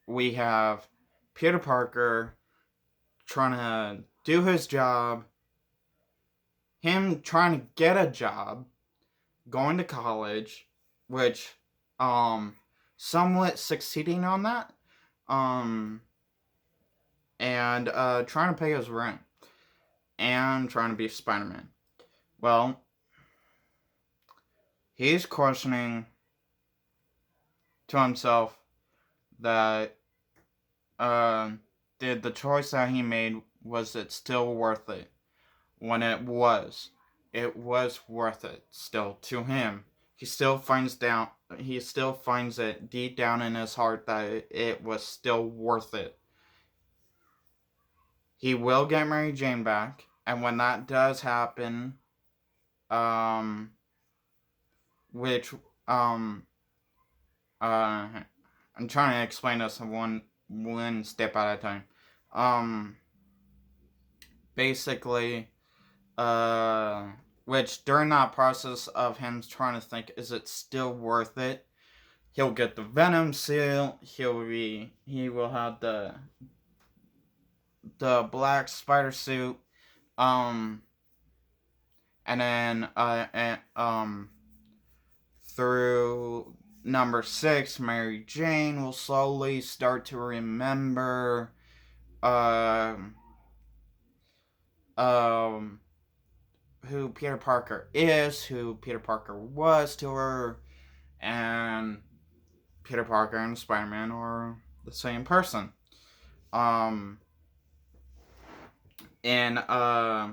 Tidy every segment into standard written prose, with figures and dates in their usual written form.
we have Peter Parker trying to do his job, him trying to get a job, going to college, which somewhat succeeding on that. Um and trying to pay his rent and trying to be Spider-Man. Well, he's questioning to himself that uh, did the choice that he made, was it still worth it? When it was worth it still to him. He still finds it deep down in his heart that it was still worth it. He will get Mary Jane back, and when that does happen, um, which um uh I'm trying to explain this one step at a time. Um, basically, uh, which during that process of him trying to think, is it still worth it? He'll get the Venom seal. He will have the black spider suit. Um, and then through number 6, Mary Jane will slowly start to remember um um who Peter Parker is, who Peter Parker was to her, and Peter Parker and Spider-Man are the same person. Um, and uh,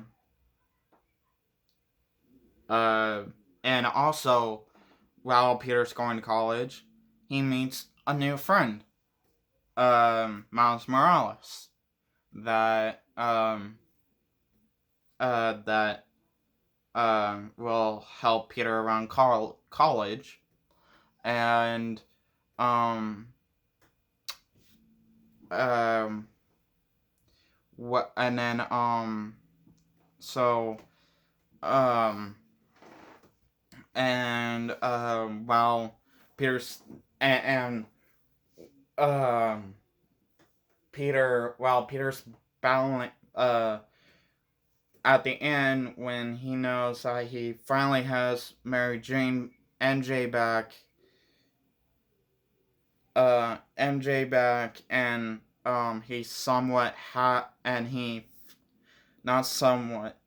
and also, while Peter's going to college, he meets a new friend, Miles Morales, that that will help Peter around college, and um um what and then so um and while Peter's and um Peter's battling at the end, when he knows that he finally has Mary Jane MJ back, and he somewhat and he not somewhat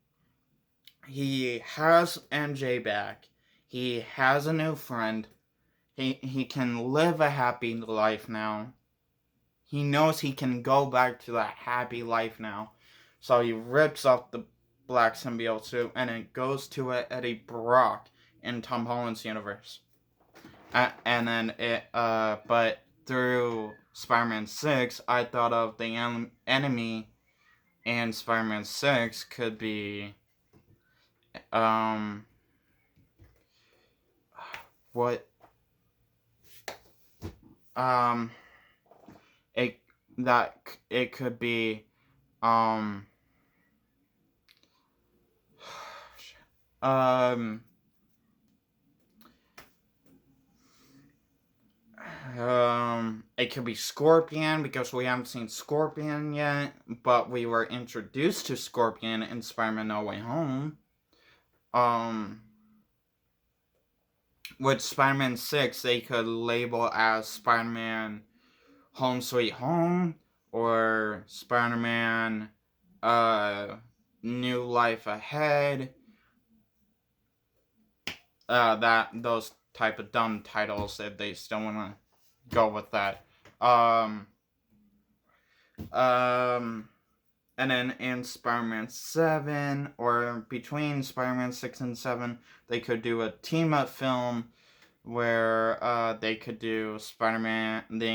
he has MJ back. He has a new friend. He can live a happy life now. He knows he can go back to that happy life now. So he rips off the black symbiote suit, and it goes to Eddie Brock in Tom Holland's universe. And then but through Spider-Man 6, I thought of the enemy in Spider-Man 6 could be um what um it it could be um um it could be Scorpion, because we haven't seen Scorpion yet, but we were introduced to Scorpion in Spider-Man No Way Home. With Spider-Man 6, they could label as Spider-Man Home Sweet Home, or Spider-Man New Life Ahead. That those type of dumb titles, if they still want to go with that. And then in Spider-Man 7, or between Spider-Man 6 and 7, they could do a team-up film where they could do Spider-Man, the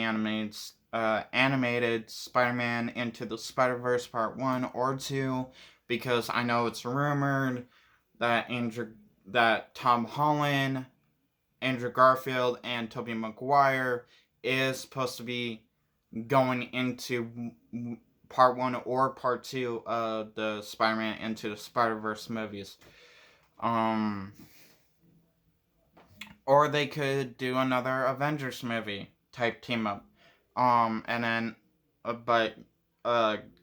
animated Spider-Man Into the Spider-Verse Part 1 or 2, because I know it's rumored that that Tom Holland, Andrew Garfield, and Tobey Maguire is supposed to be going into Part 1 or Part 2 of the Spider-Man Into the Spider-Verse movies. Or they could do another Avengers movie type team up. And then, but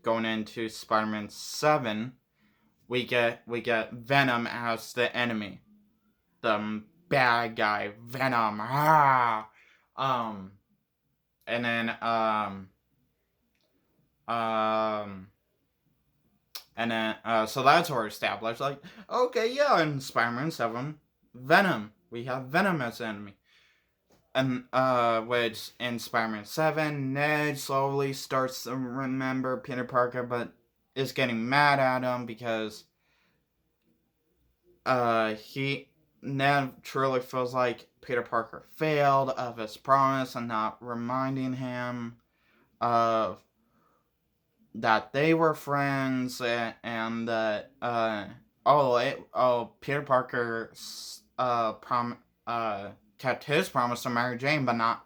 going into Spider-Man 7, we get Venom as the enemy, the bad guy, Venom. Um, and then um, so that's already established. Like, okay, yeah, in Spider-Man 7, Venom, we have Venom as the enemy. And which in Spider-Man 7, Ned slowly starts to remember Peter Parker, but is getting mad at him because Ned truly feels like Peter Parker failed of his promise and not reminding him of that they were friends, and that Peter Parker kept his promise to Mary Jane, but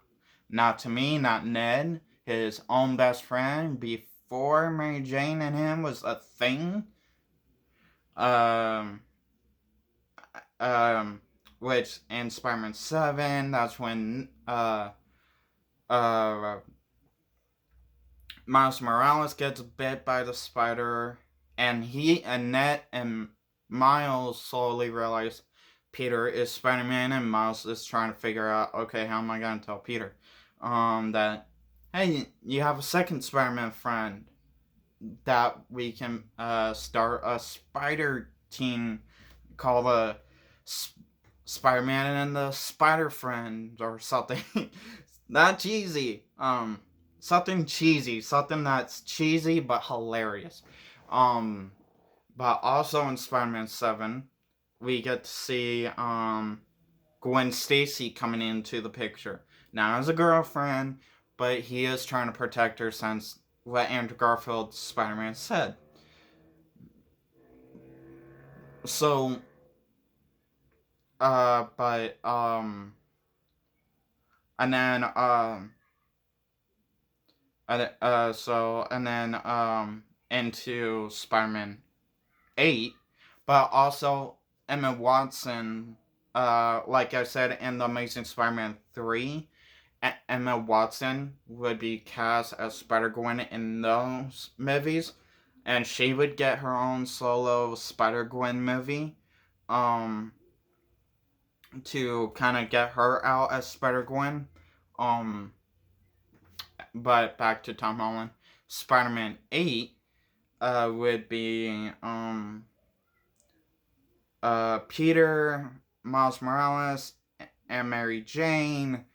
not to me, not Ned, his own best friend, before Mary Jane and him was a thing. Um, which in Spider-Man 7, that's when uh, Miles Morales gets bit by the spider, and Ned and Miles slowly realize Peter is Spider-Man, and Miles is trying to figure out, okay, how am I going to tell Peter that, hey, you have a second Spider-Man friend, that we can start a spider team called the Spider-Man and the Spider Friend or something. Not cheesy. Something cheesy. Something that's cheesy but hilarious. But also in Spider-Man 7, we get to see Gwen Stacy coming into the picture. Now as a girlfriend, but he is trying to protect her since what Andrew Garfield's Spider-Man said. So, but, and then, and then, into Spider-Man 8, but also Emma Watson, like I said in The Amazing Spider-Man 3, Emma Watson would be cast as Spider-Gwen in those movies, and she would get her own solo Spider-Gwen movie, to kind of get her out as Spider-Gwen. Um, but back to Tom Holland, Spider-Man 8 would be Peter, Miles Morales, and Mary Jane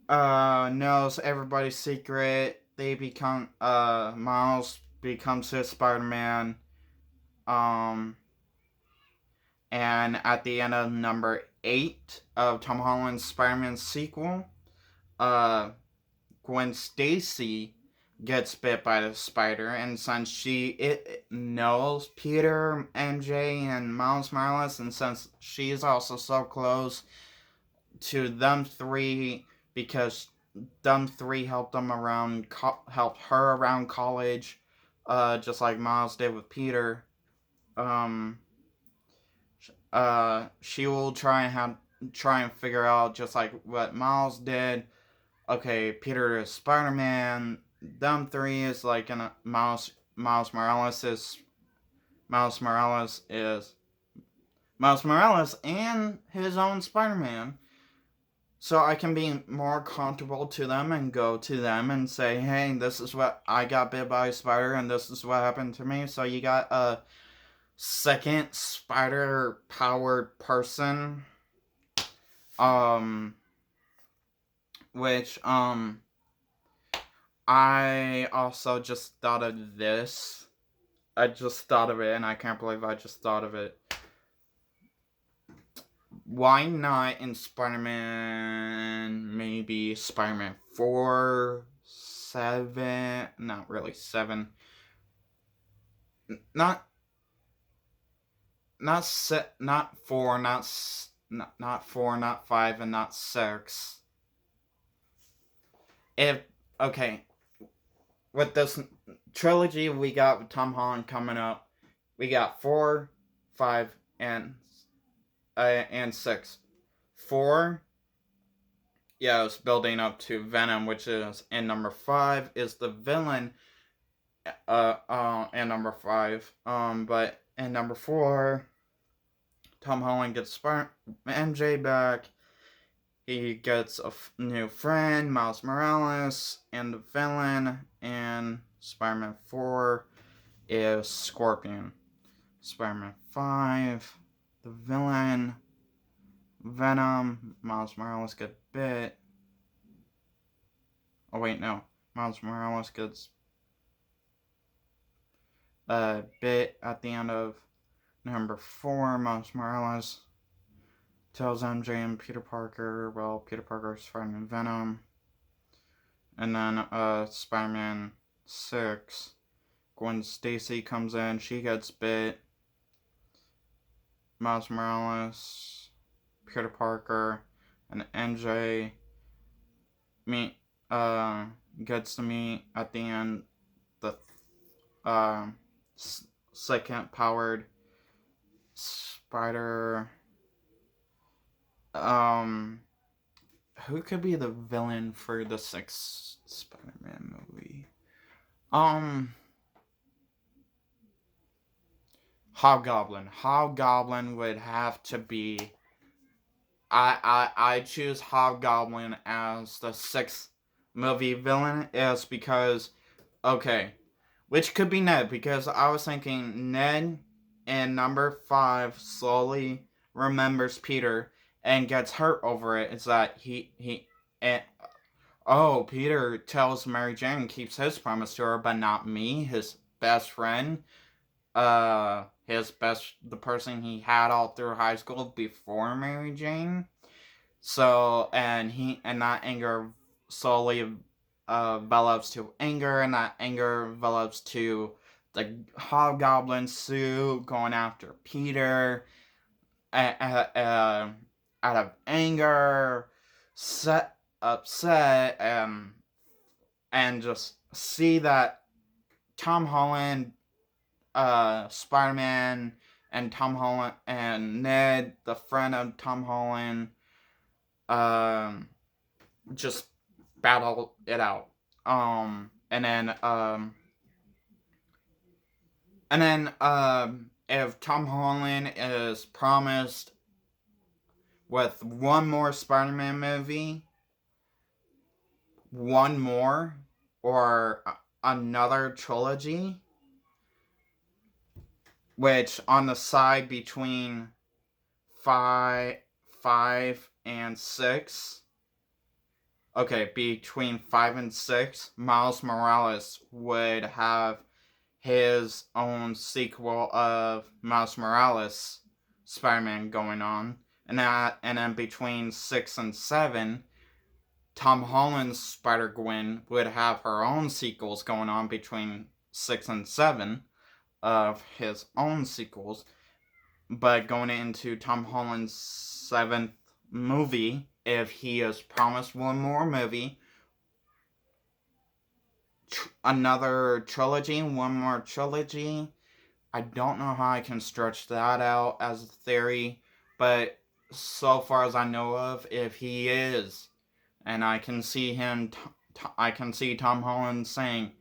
knows everybody's secret. They become Miles becomes his Spider-Man. And at the end of number 8 of Tom Holland's Spider-Man sequel, Gwen Stacy gets bit by the spider, and since it knows Peter, MJ, and Miles Morales, and since she's also so close to them three because them three helped helped her around college, just like Miles did with Peter. She will try and figure out, just like what Miles did. Okay, Peter is Spider-Man. Them three is like Miles Morales is Miles Morales is Miles Morales and his own Spider-Man. So I can be more comfortable to them and go to them and say, hey, this is what I got bit by a spider and this is what happened to me. So you got a second spider powered person. Which I also just thought of this. I just thought of it and I can't believe I just thought of it. Why not in Spider-Man, maybe Spider-Man 4, 7, not really 7, not 4, not 4, not 5, and not 6. Okay, with this trilogy we got with Tom Holland coming up, we got 4, 5, and 6. 4, yeah, it's building up to Venom, which is in number 5, is the villain in number 5. But in number 4, Tom Holland gets MJ back. He gets a new friend, Miles Morales, and the villain in Spider-Man 4 is Scorpion. Spider-Man 5, the villain, Venom, Miles Morales gets bit. Oh wait, no. Miles Morales gets bit at the end of number 4. Miles Morales tells MJ and Peter Parker, well, Peter Parker's fighting Venom. And then Spider-Man 6, Gwen Stacy comes in, she gets bit. Miles Morales, Peter Parker, and MJ gets to meet at the end the second powered spider. Who could be the villain for the 6th Spider-Man movie? Hobgoblin. Hobgoblin would have to be. I choose Hobgoblin as the 6th movie villain is because, okay, which could be Ned, because I was thinking Ned in number 5 slowly remembers Peter and gets hurt over it. It's that Peter tells Mary Jane, keeps his promise to her, but not me, his best friend. The person he had all through high school before Mary Jane. So, and that anger slowly develops to anger, and that anger develops to the Hobgoblin suit going after Peter out of anger, upset, and just see that Tom Holland, Spider-Man, and Tom Holland and Ned, the friend of Tom Holland, just battle it out. If Tom Holland is promised with one more Spider-Man movie, one more, or another trilogy, which on the side between 5 and 6, okay, between 5 and 6, Miles Morales would have his own sequel of Miles Morales Spider-Man going on. And then between 6 and 7, Tom Holland's Spider-Gwen would have her own sequels going on between 6 and 7 of his own sequels. But going into Tom Holland's 7th movie, if he is promised one more movie, another trilogy, one more trilogy, I don't know how I can stretch that out as a theory, but so far as I know of, if he is, and I can see Tom Holland saying,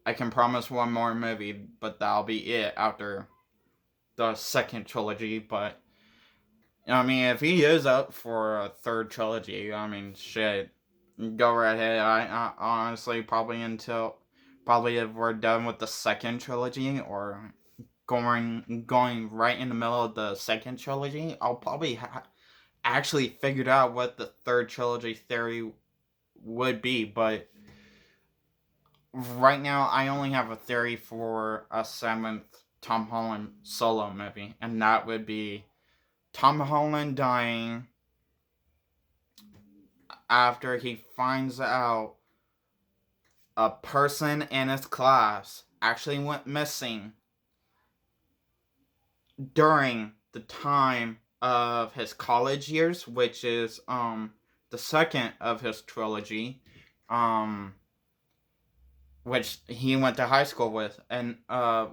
I can promise one more movie, but that'll be it after the 2nd trilogy. But I mean, if he is up for a 3rd trilogy, I mean, shit, go right ahead. I honestly probably if we're done with the 2nd trilogy, or going right in the middle of the 2nd trilogy, I'll probably actually figured out what the 3rd trilogy theory would be. But right now, I only have a theory for a 7th Tom Holland solo movie, and that would be Tom Holland dying after he finds out a person in his class actually went missing during the time of his college years, which is the 2nd of his trilogy, which he went to high school with, and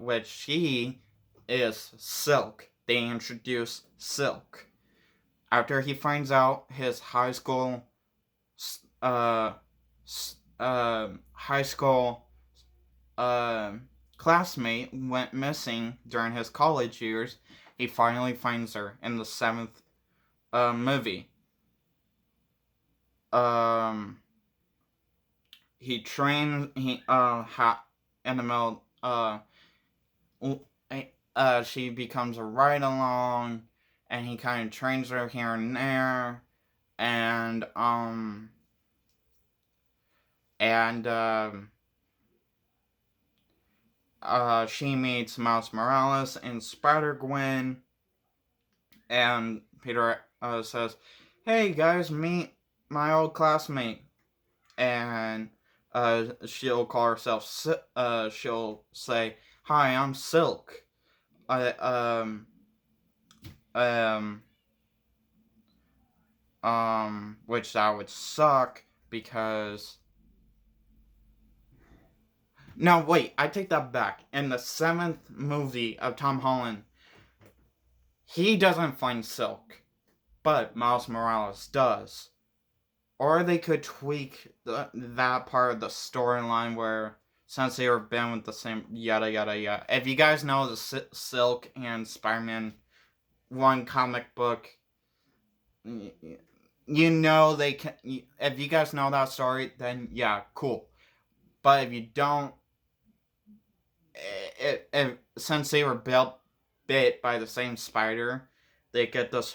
which she is Silk. They introduce Silk after he finds out his high school uh, high school classmate went missing during his college years. He finally finds her in the seventh movie. Um, he trains in the middle she becomes a ride along, and he kind of trains her here and there, and and she meets Miles Morales and Spider-Gwen, and Peter says, "Hey guys, meet my old classmate," and she'll call herself. She'll say, "Hi, I'm Silk." I um which that would suck because no, wait, I take that back. In the seventh movie of Tom Holland, he doesn't find Silk, but Miles Morales does. Or they could tweak that part of the storyline where, since they were been with the same yada yada yada. If you guys know the Silk and Spider-Man one comic book, you know they can. If you guys know that story, then yeah, cool. But if you don't, since they were bit by the same spider, they get this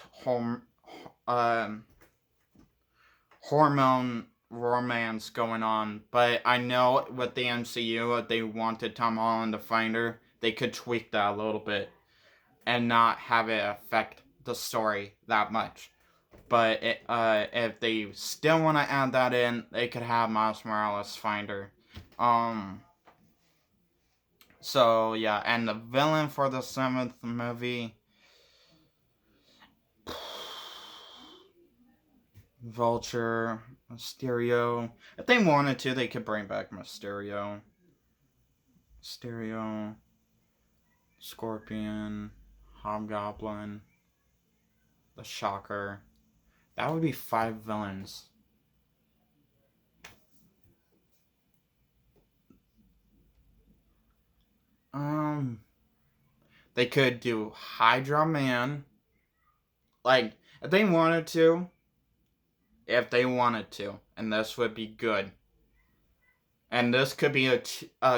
hormone romance going on. But I know with the MCU, if they wanted Tom Holland to find her, they could tweak that a little bit and not have it affect the story that much. But if they still want to add that in, they could have Miles Morales find her. So yeah, and the villain for the seventh movie, Vulture, Mysterio. If they wanted to, they could bring back Mysterio, Scorpion, Hobgoblin, the Shocker. That would be 5 villains. They could do Hydra Man. Like, if they wanted to, and this would be good. And this could be a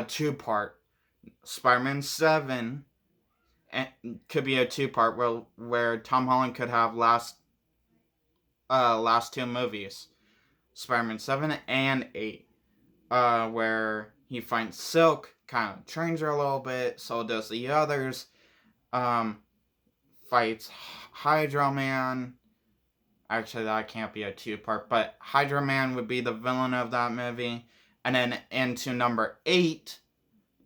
two-part. Spider-Man 7 and could be a two-part where Tom Holland could have last 2 movies. Spider-Man 7 and 8. Where he finds Silk, kind of trains her a little bit, so does the others. Fights Hydra Man. Actually, that can't be a two-part, but Hydra Man would be the villain of that movie. And then into number 8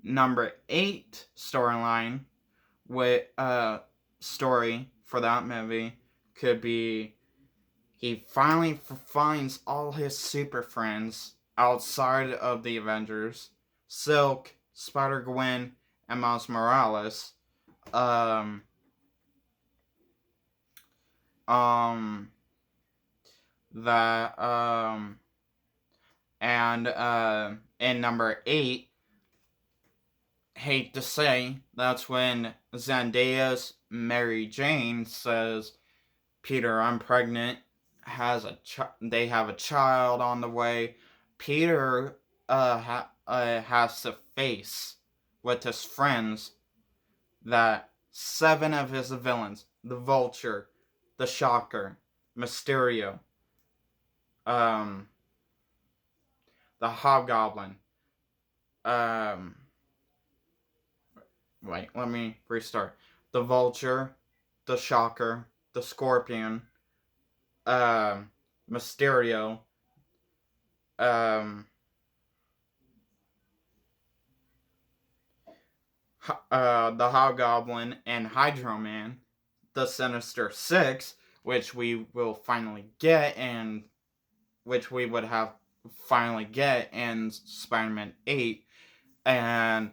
storyline with story for that movie could be he finally finds all his super friends outside of the Avengers: Silk, Spider-Gwen, and Miles Morales. Um, that and in number 8, hate to say, that's when Zendaya's Mary Jane says, "Peter, I'm pregnant." They have a child on the way. Peter has to face with his friends that 7 of his villains, the Vulture, the Shocker, Mysterio, the Hobgoblin, wait, let me restart. The Vulture, the Shocker, the Scorpion, Mysterio, the Hobgoblin, and Hydro Man, the Sinister Six, which we will finally get, and which we would have finally get in Spider-Man 8, and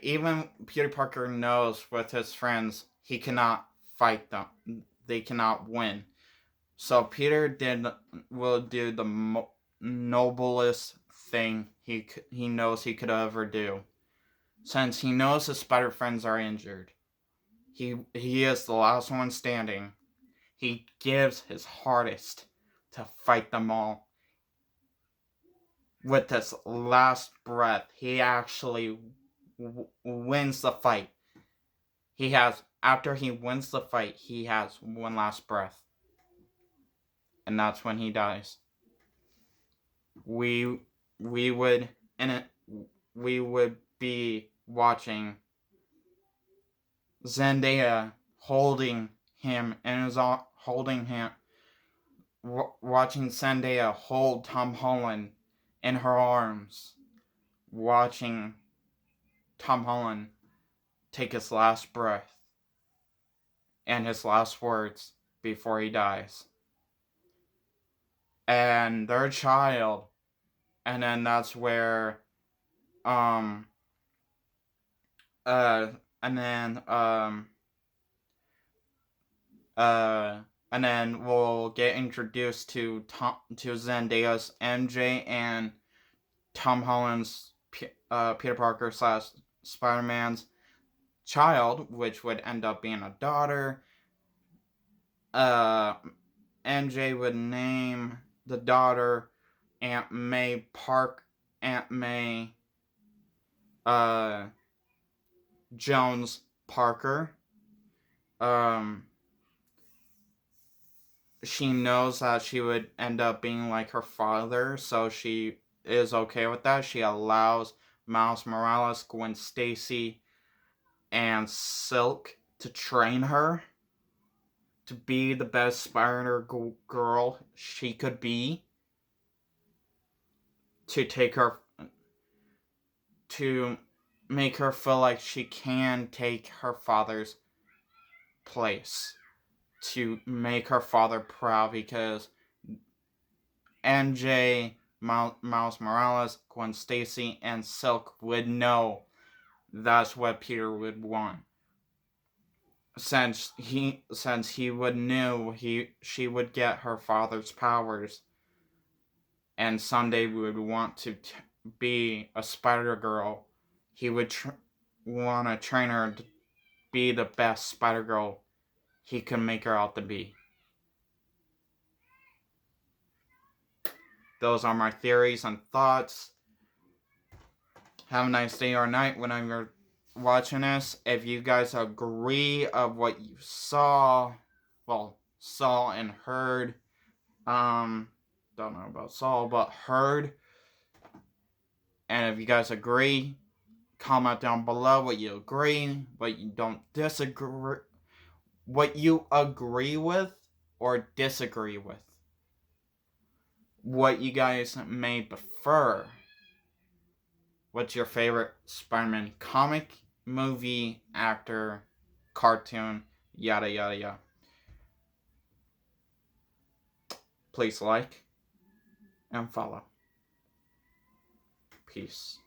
even Peter Parker knows with his friends he cannot fight them. They cannot win. So Peter will do the noblest thing he knows he could ever do. Since he knows his spider friends are injured, he is the last one standing. He gives his hardest to fight them all. With his last breath, he actually wins the fight. After he wins the fight, he has one last breath. And that's when he dies. We would be watching Zendaya holding him watching Zendaya hold Tom Holland in her arms, watching Tom Holland take his last breath and his last words before he dies. And their child, and then that's where and then we'll get introduced to Zendaya's MJ and Tom Holland's Peter Parker / Spider-Man's child, which would end up being a daughter. MJ would name the daughter Aunt May Jones Parker. She knows that she would end up being like her father, so she is okay with that. She allows Miles Morales, Gwen Stacy, and Silk to train her to be the best Spider-Girl she could be, to make her feel like she can take her father's place, to make her father proud, because MJ, Miles Morales, Gwen Stacy, and Silk would know that's what Peter would want. Since he would knew she would get her father's powers, and someday would want to be a Spider-Girl, he would want to train her to be the best Spider-Girl he can make her out to be. Those are my theories and thoughts. Have a nice day or night whenever you're watching this. If you guys agree of what you saw and heard, don't know about saw, but heard, and if you guys agree, comment down below what you agree, what you don't disagree, what you agree with or disagree with, what you guys may prefer. What's your favorite Spider-Man comic, movie, actor, cartoon, yada yada yada. Please like and follow. Peace.